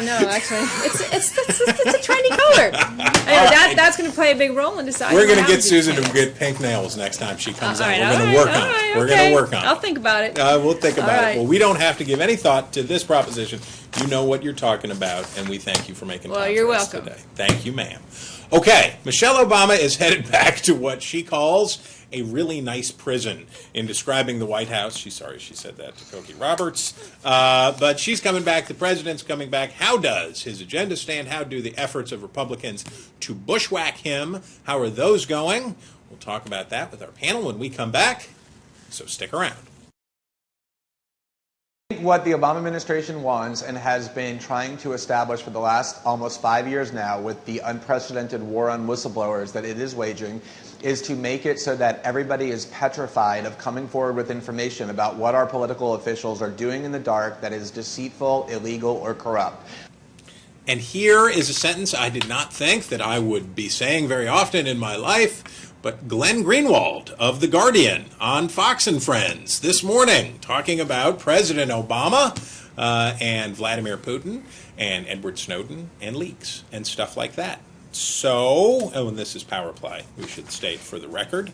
no, actually, it's a trendy color. That's going to play a big role in deciding. We're going to get Susan to get pink nails next time she comes out. We're going to work on it. We're going to work on it. I'll think about it. We'll think about it. Well, we don't have to give any thought to this proposition. You know what you're talking about, and we thank you for making time you're for us welcome. today. Thank you, ma'am. Okay, Michelle Obama is headed back to what she calls a really nice prison. In describing the White House, she's sorry she said that to Cokie Roberts, but she's coming back. The president's coming back. How does his agenda stand? How do the efforts of Republicans to bushwhack him? How are those going? We'll talk about that with our panel when we come back, so stick around. What the Obama administration wants and has been trying to establish for the last almost 5 years now with the unprecedented war on whistleblowers that it is waging is to make it so that everybody is petrified of coming forward with information about what our political officials are doing in the dark that is deceitful, illegal, or corrupt. And here is a sentence I did not think that I would be saying very often in my life, but Glenn Greenwald of The Guardian on Fox and Friends this morning talking about President Obama and Vladimir Putin and Edward Snowden and leaks and stuff like that. So, and this is power play, we should state for the record.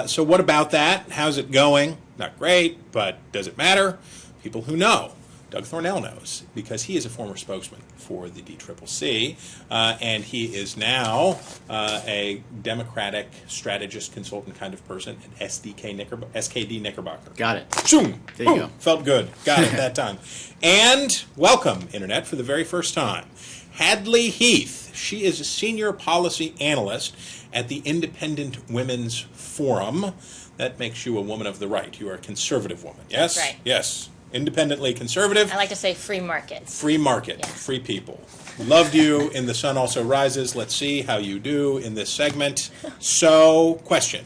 So what about that? How's it going? Not great, but does it matter? People who know. Doug Thornell knows, because he is a former spokesman for the DCCC, and he is now a Democratic strategist consultant kind of person at SKD Knickerbocker. Got it. Zoom. There you go. Felt good. Got it that time. And welcome, Internet, for the very first time. Hadley Heath. She is a senior policy analyst at the Independent Women's Forum. That makes you a woman of the right. You are a conservative woman, yes? That's right. Yes. Independently conservative. I like to say free markets. Free market, Yeah. Free people. Loved you in The Sun Also Rises. Let's see how you do in this segment. So, question.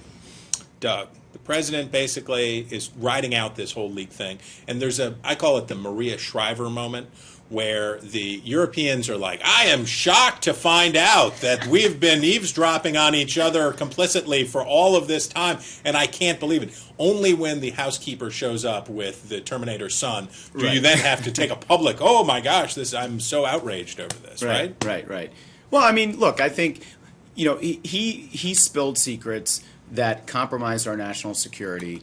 Doug, the president basically is riding out this whole leak thing, and there's I call it the Maria Shriver moment, where the Europeans are like, I am shocked to find out that we've been eavesdropping on each other complicitly for all of this time, and I can't believe it. Only when the housekeeper shows up with the Terminator's son do you then have to take a public, oh my gosh, I'm so outraged over this, right? Right. Well, I mean, look, I think, he spilled secrets that compromised our national security,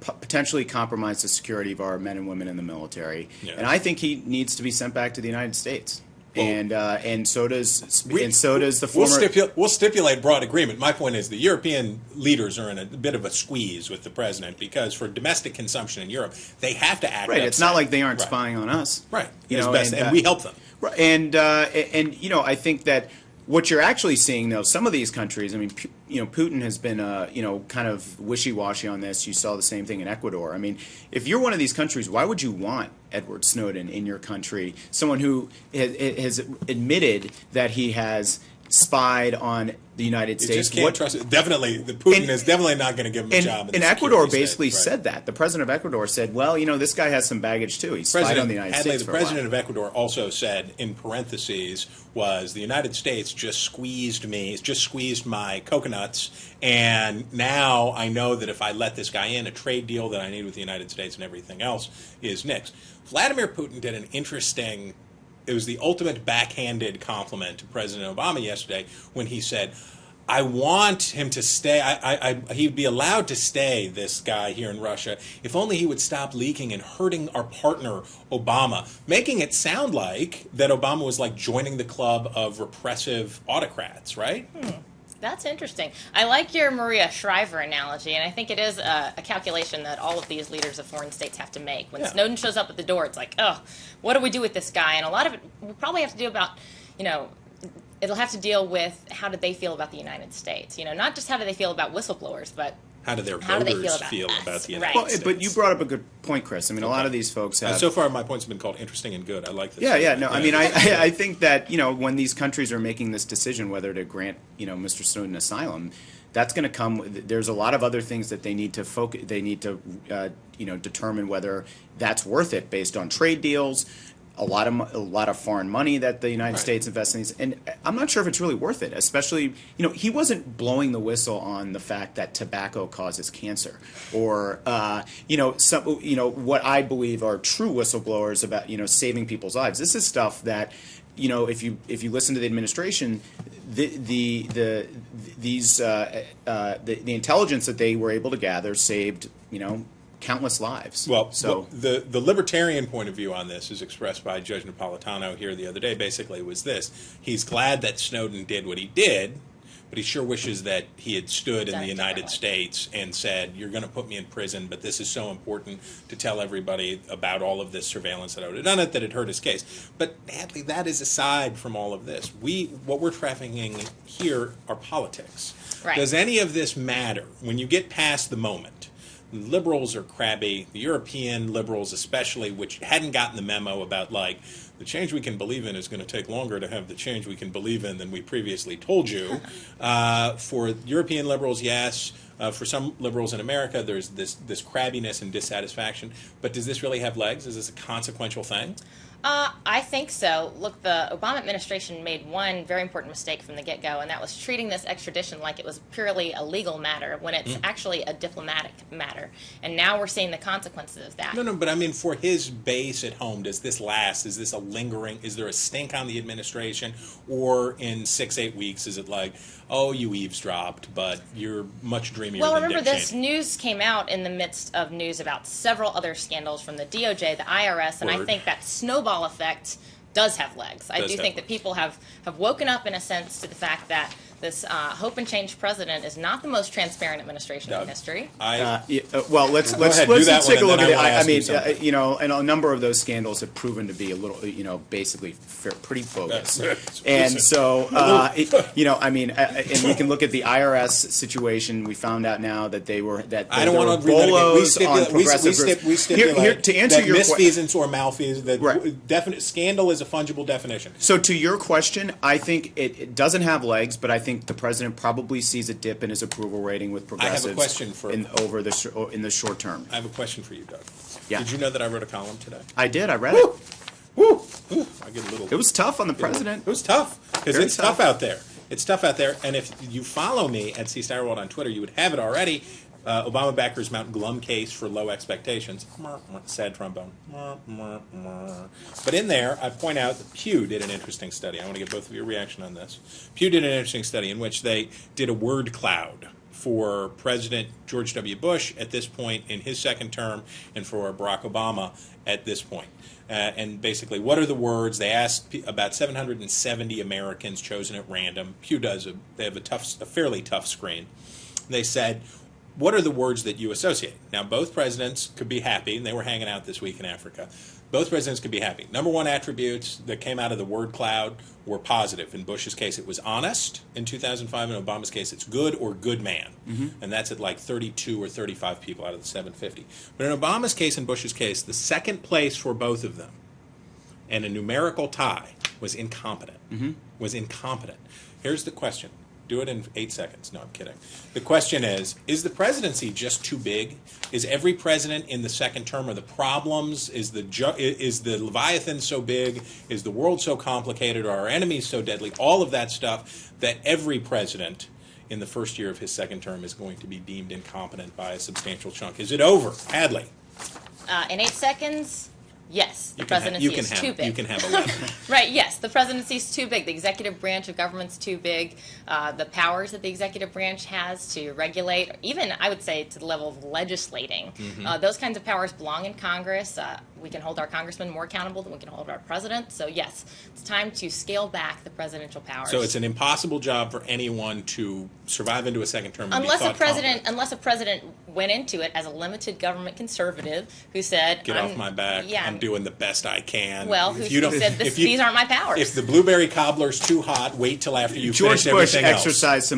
potentially compromise the security of our men and women in the military, and I think he needs to be sent back to the United States. Well, and so does the former. We'll stipulate broad agreement. My point is the European leaders are in a bit of a squeeze with the president because for domestic consumption in Europe they have to act. Right. It's not like they aren't spying on us. Right. And we help them. Right. And I think that what you're actually seeing, though, some of these countries, I mean, Putin has been, kind of wishy-washy on this. You saw the same thing in Ecuador. I mean, if you're one of these countries, why would you want Edward Snowden in your country? Someone who has admitted that he has spied on the United States. You just can't trust it. Definitely, Putin is definitely not going to give him a job. And Ecuador basically said that. The president of Ecuador said, well, this guy has some baggage too. He spied on the United States for a while. The president of Ecuador also said, in parentheses, was the United States just squeezed my coconuts, and now I know that if I let this guy in, a trade deal that I need with the United States and everything else is nixed. Vladimir Putin did an interesting. It was the ultimate backhanded compliment to President Obama yesterday when he said, I want him to stay. He'd be allowed to stay, this guy here in Russia, if only he would stop leaking and hurting our partner, Obama, making it sound like that Obama was like joining the club of repressive autocrats, right? That's interesting. I like your Maria Shriver analogy, and I think it is a calculation that all of these leaders of foreign states have to make. When Snowden shows up at the door, it's like, oh, what do we do with this guy? And a lot of it will probably have to do about, it'll have to deal with how did they feel about the United States. Not just how do they feel about whistleblowers, but how do their voters feel about the United States? But you brought up a good point, Chris. I mean, a lot of these folks have. So far, my points have been called interesting and good. I like this. Yeah. No, I mean, I think that when these countries are making this decision whether to grant Mr. Snowden asylum, that's going to come. There's a lot of other things that they need to focus. They need to determine whether that's worth it based on trade deals. a lot of foreign money that the United States invests in these, and I'm not sure if it's really worth it. Especially, he wasn't blowing the whistle on the fact that tobacco causes cancer, or what I believe are true whistleblowers about saving people's lives. This is stuff that if you listen to the administration, the intelligence that they were able to gather saved countless lives. Well, so the libertarian point of view on this is expressed by Judge Napolitano here the other day. Basically, was this: he's glad that Snowden did what he did, but he sure wishes that he had stood in the United States and said, "You're going to put me in prison, but this is so important to tell everybody about all of this surveillance that I would have done it, that it hurt his case." But Hadley, that is aside from all of this. What we're trafficking here are politics. Right. Does any of this matter when you get past the moment? Liberals are crabby, the European liberals especially, which hadn't gotten the memo about, the change we can believe in is going to take longer to have the change we can believe in than we previously told you. For European liberals, yes. For some liberals in America, there's this crabbiness and dissatisfaction. But does this really have legs? Is this a consequential thing? I think so. Look, the Obama administration made one very important mistake from the get-go, and that was treating this extradition like it was purely a legal matter when it's actually a diplomatic matter. And now we're seeing the consequences of that. No, but I mean, for his base at home, does this last? Is this a lingering? Is there a stink on the administration? Or in 6-8 weeks, is it like, oh, you eavesdropped, but you're much dreamier Well, than remember, Dick this Cheney? news came out in the midst of news about several other scandals from the DOJ, the IRS, and I Word. think that snowball effect does have legs. I Does do have think that legs. people have woken up, in a sense, to the fact that this hope and change president is not the most transparent administration Doug, in history. well, let's ahead, do that take a one, look and at then it. I I wanna mean, ask you something. and a number of those scandals have proven to be a little, basically pretty bogus. That's And recent. so, and we can look at the IRS situation. We found out now that they were I don't want to relitigate. We stipulate Here, to answer that your question. misfeasance or malfeasance, that Right. definite scandal is a fungible definition. So to your question, I think it doesn't have legs, but I think the president probably sees a dip in his approval rating with I have a progressives question for- in the short term. I have a question for you, Doug. Yeah. Did you know that I wrote a column today? I did. I read it. Woo! I get a little. It was tough on the president. It was tough because Very it's tough tough. out there. It's tough out there, and if you follow me at C. Stirewalt on Twitter, you would have it already. Obama backers mount glum case for low expectations. Sad trombone. But in there, I point out that Pew did an interesting study. I want to get both of your reaction on this. Pew did an interesting study in which they did a word cloud for President George W. Bush at this point in his second term and for Barack Obama at this point. And basically, what are the words? They asked about 770 Americans chosen at random. Pew they have a fairly tough screen. They said, what are the words that you associate? Now, both presidents could be happy, and they were hanging out this week in Africa. Both presidents could be happy. Number one attributes that came out of the word cloud were positive. In Bush's case, it was honest. In 2005, in Obama's case, it's good or good man. And that's at like 32 or 35 people out of the 750. But in Obama's case and Bush's case, the second place for both of them, and a numerical tie, was incompetent. Was incompetent. Here's the question. Do it in 8 seconds. No, I'm kidding. The question is the presidency just too big? Is every president in the second term are the problems? Is the Leviathan so big? Is the world so complicated? Are our enemies so deadly? All of that stuff that every president in the first year of his second term is going to be deemed incompetent by a substantial chunk. Is it over? Hadley. In 8 seconds, yes, the presidency is too big. You can have 11. Right, yes, the presidency is too big. The executive branch of government's too big. The powers that the executive branch has to regulate, even I would say to the level of legislating, those kinds of powers belong in Congress. We can hold our congressmen more accountable than we can hold our president. So yes, it's time to scale back the presidential powers. So it's an impossible job for anyone to survive into a second term. And unless be a thought president, competent. unless a president went into it as a limited government conservative who said, Get off my back. Yeah, I'm doing the best I can. Well, If who you don't- said if you- these aren't my powers? If the blueberry cobbler's too hot, wait till after you George finish Bush everything else. exercised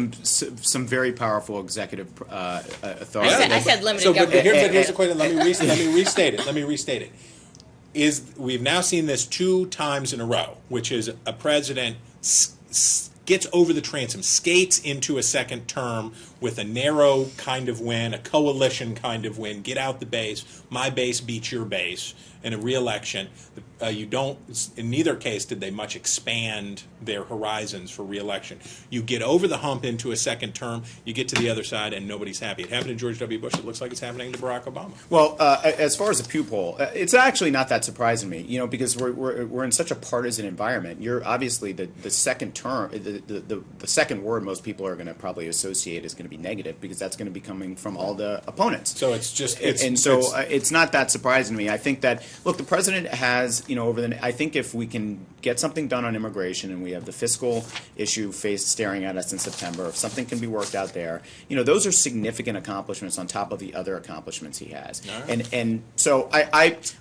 some very powerful executive authority. I said limited So, but government. here's the question. Let me restate it. We've now seen this 2 times in a row, which is a president gets over the transom, skates into a second term with a narrow kind of win, a coalition kind of win, get out the base, my base beats your base, in a re-election, you don't. In neither case did they much expand their horizons for re-election. You get over the hump into a second term, you get to the other side, and nobody's happy. It happened to George W. Bush. It looks like it's happening to Barack Obama. Well, as far as the Pew poll, it's actually not that surprising to me, because we're in such a partisan environment. You're obviously the second term, the second word most people are going to probably associate is going to be negative, because that's going to be coming from all the opponents. So it's not that surprising to me. I think that, look, the president has, I think if we can get something done on immigration, and we have the fiscal issue staring at us in September, if something can be worked out there, those are significant accomplishments on top of the other accomplishments he has. Right. And so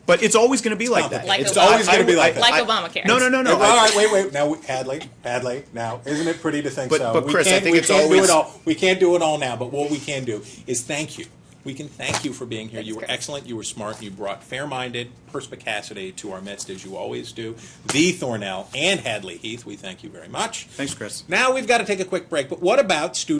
but it's always going to be like that. It's always going to be like that. Like Obamacare. No. All right, wait. Now, Hadley. Now, isn't it pretty to think so? But Chris, I think it's always. We can't do it all now, but what we can do is thank you. We can thank you for being here. You were excellent. You were smart. You brought fair-minded perspicacity to our midst, as you always do. The Thornell and Hadley Heath, we thank you very much. Thanks, Chris. Now we've got to take a quick break. But what about students?